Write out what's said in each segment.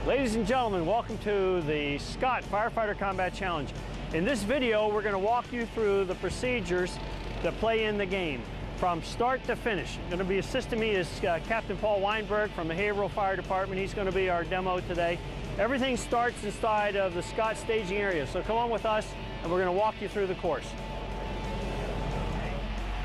Ladies and gentlemen, welcome to the Scott Firefighter Combat Challenge. In this video, we're going to walk you through the procedures that play in the game from start to finish. Going to be assisting me is Captain Paul Weinberg from the Haverhill Fire Department. He's going to be our demo today. Everything starts inside of the Scott staging area, so come on with us and we're going to walk you through the course.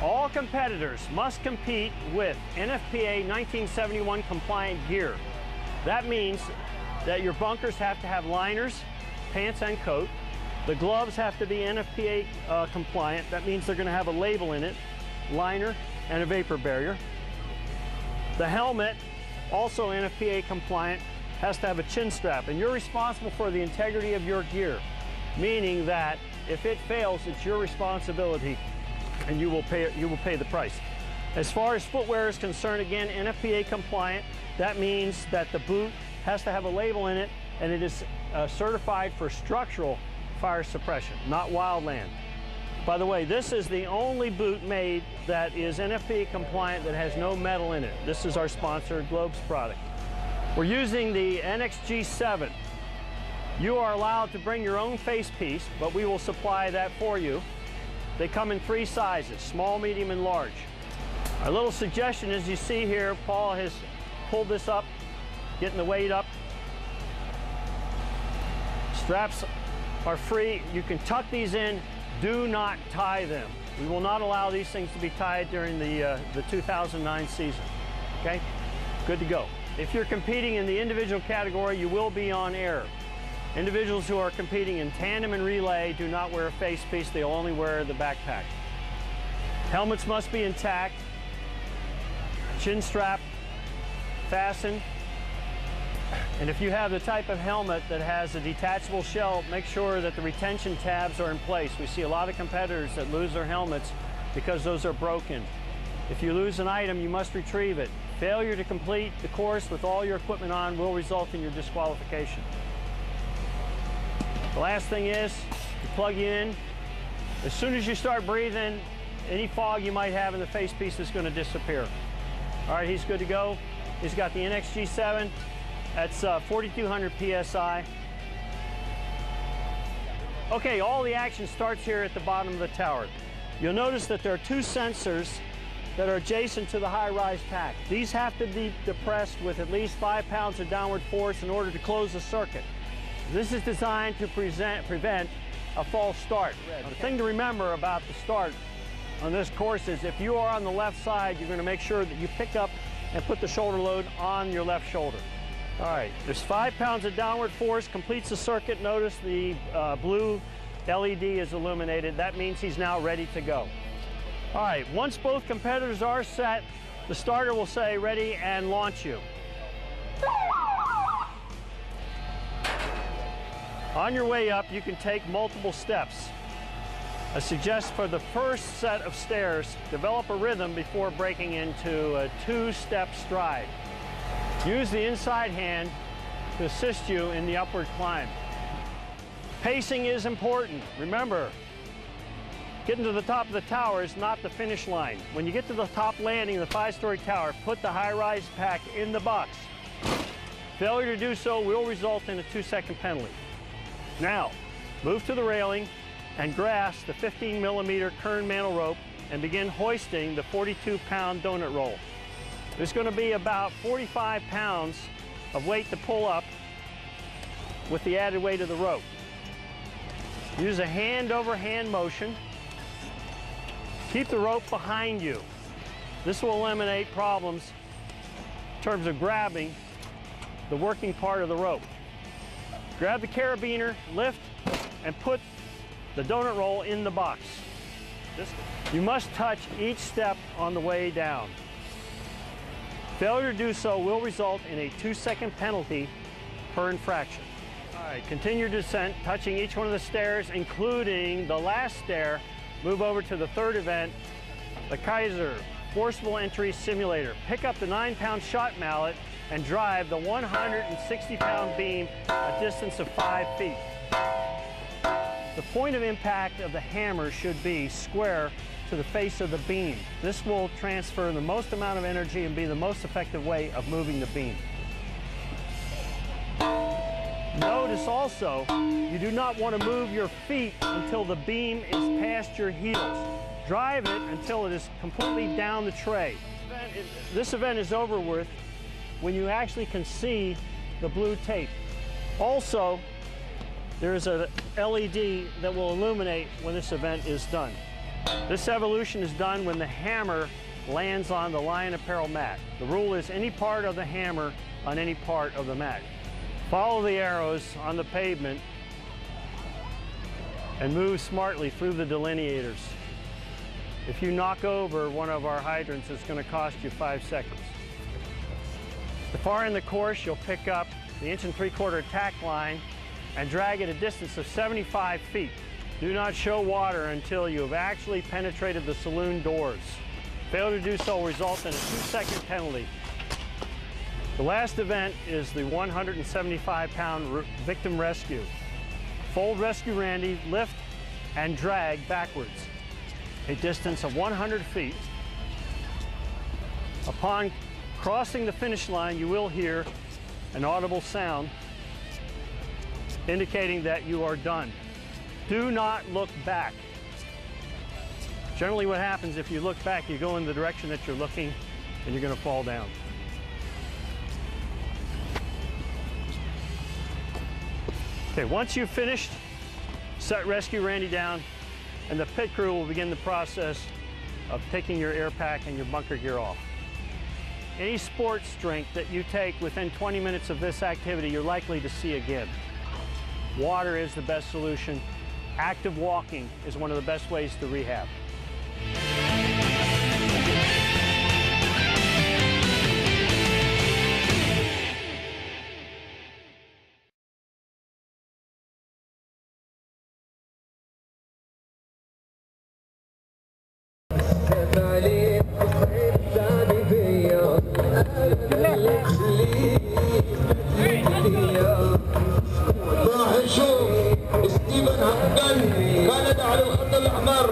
All competitors must compete with NFPA 1971 compliant gear. That means that your bunkers have to have liners, pants and coat. The gloves have to be NFPA compliant. That means they're going to have a label in it, liner and a vapor barrier. The helmet, also NFPA compliant, has to have a chin strap, and you're responsible for the integrity of your gear, meaning that if it fails, it's your responsibility and you will pay the price. As far as footwear is concerned, again, NFPA compliant. That means that the boot has to have a label in it, and it is certified for structural fire suppression, not wildland. By the way, this is the only boot made that is NFPA compliant that has no metal in it. This is our sponsor, Globe's product. We're using the NXG7. You are allowed to bring your own face piece, but we will supply that for you. They come in 3 sizes, small, medium, and large. Our little suggestion, as you see here, Paul has pulled this up, getting the weight up. Straps are free. You can tuck these in. Do not tie them. We will not allow these things to be tied during the 2009 season. Okay? Good to go. If you're competing in the individual category, you will be on air. Individuals who are competing in tandem and relay do not wear a face piece. They'll only wear the backpack. Helmets must be intact. Chin strap fastened. And if you have the type of helmet that has a detachable shell, make sure that the retention tabs are in place. We see a lot of competitors that lose their helmets because those are broken. If you lose an item, you must retrieve it. Failure to complete the course with all your equipment on will result in your disqualification. The last thing is, you plug you in. As soon as you start breathing, any fog you might have in the face piece is going to disappear. All right, he's good to go. He's got the NXG7. That's 4,200 PSI. Okay, all the action starts here at the bottom of the tower. You'll notice that there are 2 sensors that are adjacent to the high-rise pack. These have to be depressed with at least 5 pounds of downward force in order to close the circuit. This is designed to prevent a false start. The thing to remember about the start on this course is if you are on the left side, you're going to make sure that you pick up and put the shoulder load on your left shoulder. All right, there's 5 pounds of downward force, completes the circuit. Notice the blue LED is illuminated. That means he's now ready to go. All right, once both competitors are set, the starter will say ready and launch you. On your way up, you can take multiple steps. I suggest for the first set of stairs, develop a rhythm before breaking into a 2-step stride. Use the inside hand to assist you in the upward climb. Pacing is important. Remember, getting to the top of the tower is not the finish line. When you get to the top landing of the 5-story tower, put the high-rise pack in the box. Failure to do so will result in a 2-second penalty. Now, move to the railing and grasp the 15mm Kern mantle rope and begin hoisting the 42-pound donut roll. There's going to be about 45 pounds of weight to pull up with the added weight of the rope. Use a hand-over-hand motion. Keep the rope behind you. This will eliminate problems in terms of grabbing the working part of the rope. Grab the carabiner, lift, and put the donut roll in the box. You must touch each step on the way down. Failure to do so will result in a 2-second penalty per infraction. All right, continue your descent, touching each one of the stairs, including the last stair. Move over to the 3rd event, the Kaiser Forcible Entry Simulator. Pick up the 9-pound shot mallet and drive the 160-pound beam a distance of 5 feet. The point of impact of the hammer should be square to the face of the beam. This will transfer the most amount of energy and be the most effective way of moving the beam. Notice also, you do not want to move your feet until the beam is past your heels. Drive it until it is completely down the tray. This event is over with when you actually can see the blue tape. Also, there's a LED that will illuminate when this event is done. This evolution is done when the hammer lands on the Lion Apparel mat. The rule is any part of the hammer on any part of the mat. Follow the arrows on the pavement and move smartly through the delineators. If you knock over one of our hydrants, it's going to cost you 5 seconds. The far end of the course, you'll pick up the 1 3/4 tack line and drag it a distance of 75 feet. Do not show water until you have actually penetrated the saloon doors. Failure to do so will result in a 2-second penalty. The last event is the 175-pound victim rescue. Fold rescue Randy, lift and drag backwards a distance of 100 feet. Upon crossing the finish line, you will hear an audible sound indicating that you are done. Do not look back. Generally what happens if you look back, you go in the direction that you're looking and you're going to fall down. Okay, once you've finished, set rescue Randy down, and the pit crew will begin the process of taking your air pack and your bunker gear off. Any sports drink that you take within 20 minutes of this activity, you're likely to see again. Water is the best solution. Active walking is one of the best ways to rehab. راح نشوف ستيفن هاندل كان على الخط الاحمر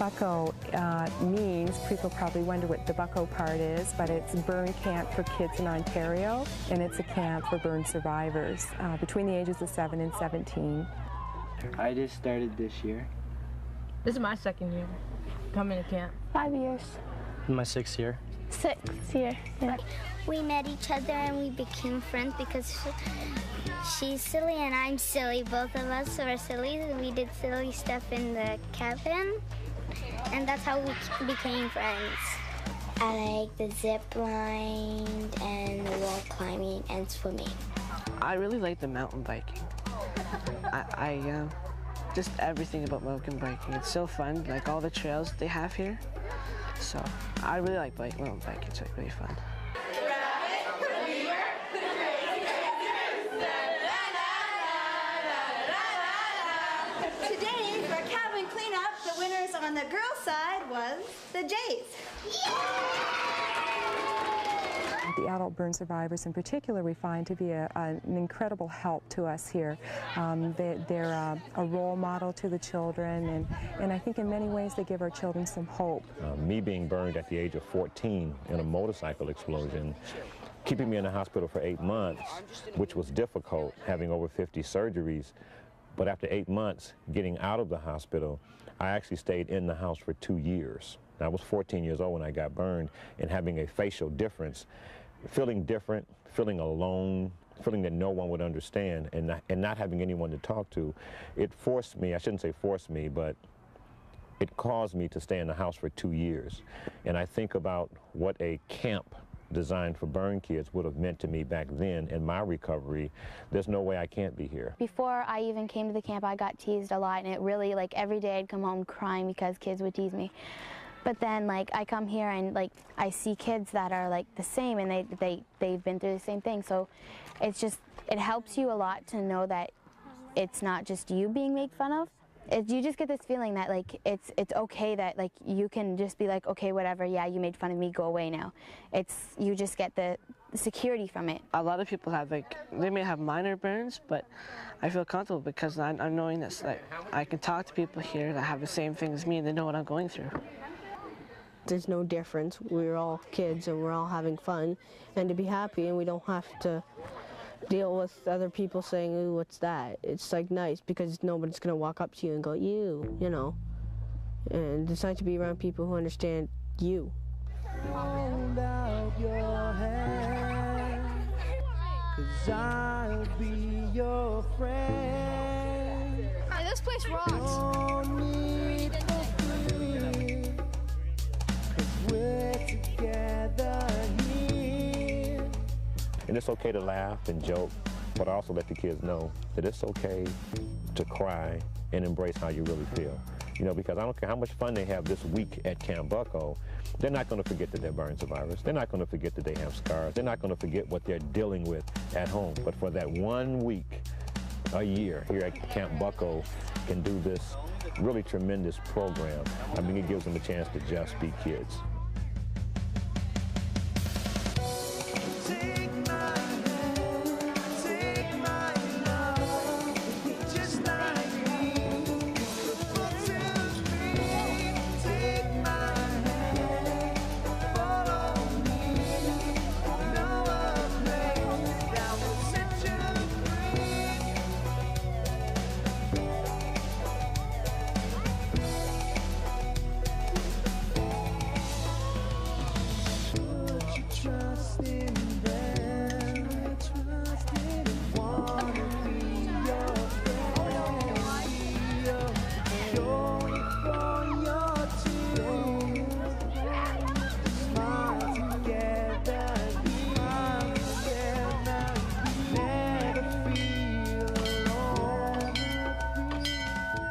Bucko means, people probably wonder what the Bucko part is, but it's a burn camp for kids in Ontario, and it's a camp for burn survivors between the ages of 7 and 17. I just started this year. This is my second year coming to camp. 5 years. My 6th year. 6th year. Yeah. We met each other and we became friends because she's silly and I'm silly. Both of us are silly. We did silly stuff in the cabin, and that's how we became friends. I like the zip line and the wall climbing and swimming. I really like the mountain biking. I just everything about mountain biking. It's so fun, like all the trails they have here. So I really like mountain biking. It's like really fun. Today, for cabin cleanup, the winners on the girls' side was the Jays. The adult burn survivors in particular we find to be an incredible help to us here. They're a role model to the children, and I think in many ways they give our children some hope. Me being burned at the age of 14 in a motorcycle explosion, keeping me in the hospital for 8 months, which was difficult, having over 50 surgeries. But after 8 months, getting out of the hospital, I actually stayed in the house for 2 years. I was 14 years old when I got burned, and having a facial difference, feeling different, feeling alone, feeling that no one would understand, and not having anyone to talk to, it forced me, I shouldn't say forced me, but it caused me to stay in the house for 2 years. And I think about what a camp designed for burn kids would have meant to me back then in my recovery. There's no way I can't be here. Before I even came to the camp, I got teased a lot, and it really, like, every day I'd come home crying because kids would tease me. But then, like, I come here and, like, I see kids that are, like, the same, and they've been through the same thing. So it's just, it helps you a lot to know that it's not just you being made fun of. You just get this feeling that, like, it's okay that, like, you can just be like, okay, whatever, yeah, you made fun of me, go away now. You just get the security from it. A lot of people have, like, they may have minor burns, but I feel comfortable because I'm knowing this, like, I can talk to people here that have the same thing as me and they know what I'm going through. There's no difference. We're all kids and we're all having fun, and to be happy, and we don't have to deal with other people saying, ooh, what's that? It's like nice because nobody's gonna walk up to you and go, you know. And it's nice to be around people who understand you. Hold out your hand, 'cause I'll be your friend. Hey, this place rocks. Don't need to fear, 'cause we're together here. And it's okay to laugh and joke, but I also let the kids know that it's okay to cry and embrace how you really feel. You know, because I don't care how much fun they have this week at Camp Bucko, they're not going to forget that they're burn survivors. They're not going to forget that they have scars. They're not going to forget what they're dealing with at home. But for that 1 week a year here at Camp Bucko can do this really tremendous program, I mean, it gives them a chance to just be kids.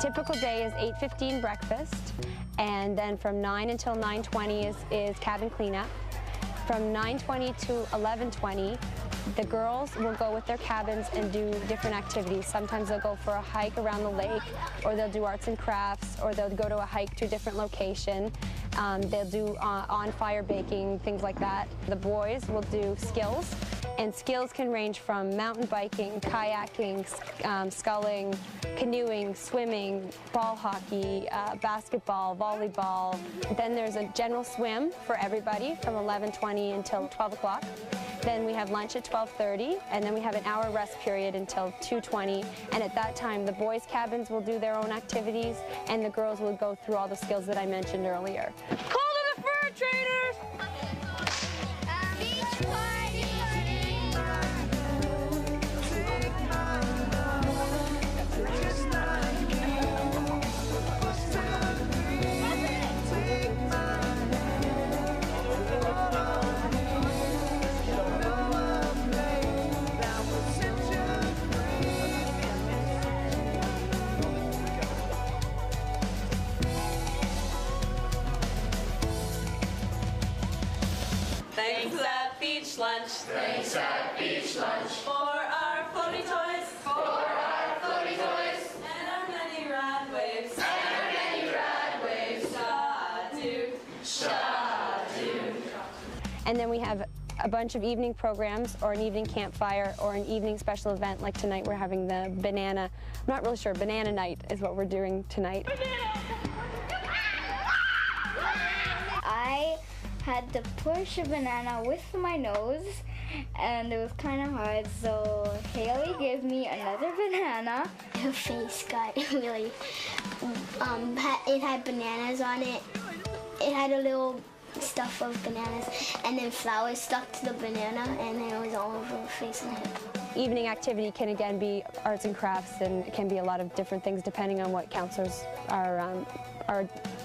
Typical day is 8:15 breakfast, and then from 9 until 9:20 is cabin cleanup. From 9:20 to 11:20, the girls will go with their cabins and do different activities. Sometimes they'll go for a hike around the lake, or they'll do arts and crafts, or they'll go to a hike to a different location. They'll do on-fire baking, things like that. The boys will do skills, and skills can range from mountain biking, kayaking, sculling, canoeing, swimming, ball hockey, basketball, volleyball. Then there's a general swim for everybody from 11:20 until 12 o'clock. Then we have lunch at 12:30, and then we have an hour rest period until 2:20. And at that time, the boys' cabins will do their own activities, and the girls will go through all the skills that I mentioned earlier. Call to the fur traders! Beach party! Thanks at beach lunch. Thanks at beach lunch. For our floaty toys. For our floaty toys. And our many rad waves. And our many rad waves. Shah-doo. Shah-doo. And then we have a bunch of evening programs, or an evening campfire, or an evening special event. Like tonight we're having the banana, I'm not really sure, banana night is what we're doing tonight. I had to push a banana with my nose, and it was kind of hard, so Haley gave me another banana. Her face got really, it had bananas on it. It had a little stuff of bananas, and then flowers stuck to the banana, and then it was all over her face and head. Evening activity can again be arts and crafts, and it can be a lot of different things depending on what counselors are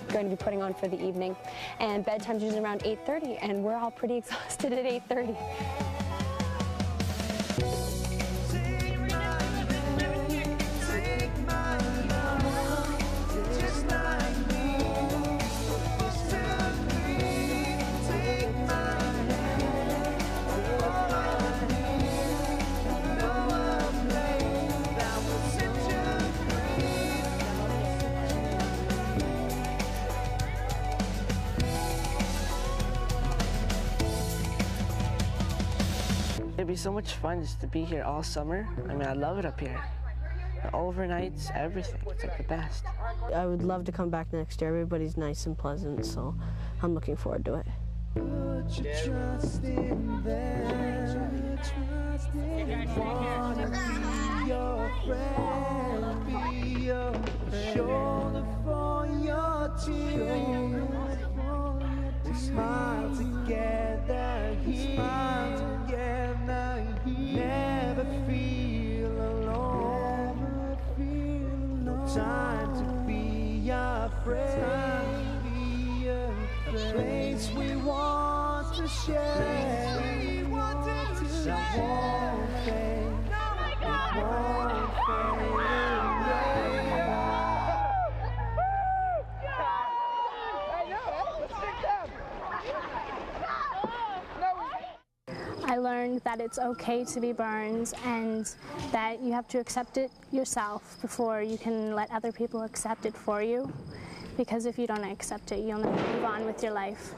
going to be putting on for the evening. And bedtime's usually around 8:30, and we're all pretty exhausted at 8:30. It'd be so much fun just to be here all summer. I mean, I love it up here. The overnights, everything. It's like the best. I would love to come back next year. Everybody's nice and pleasant, so I'm looking forward to it. Put your trust in them. Wanna be your friend, be your shoulder for your tears. We smile together here. Never feel alone. No time to be your friend. The place we want to share. It won't fade. It won't fade away. I learned that it's okay to be burned, and that you have to accept it yourself before you can let other people accept it for you. Because if you don't accept it, you'll never move on with your life.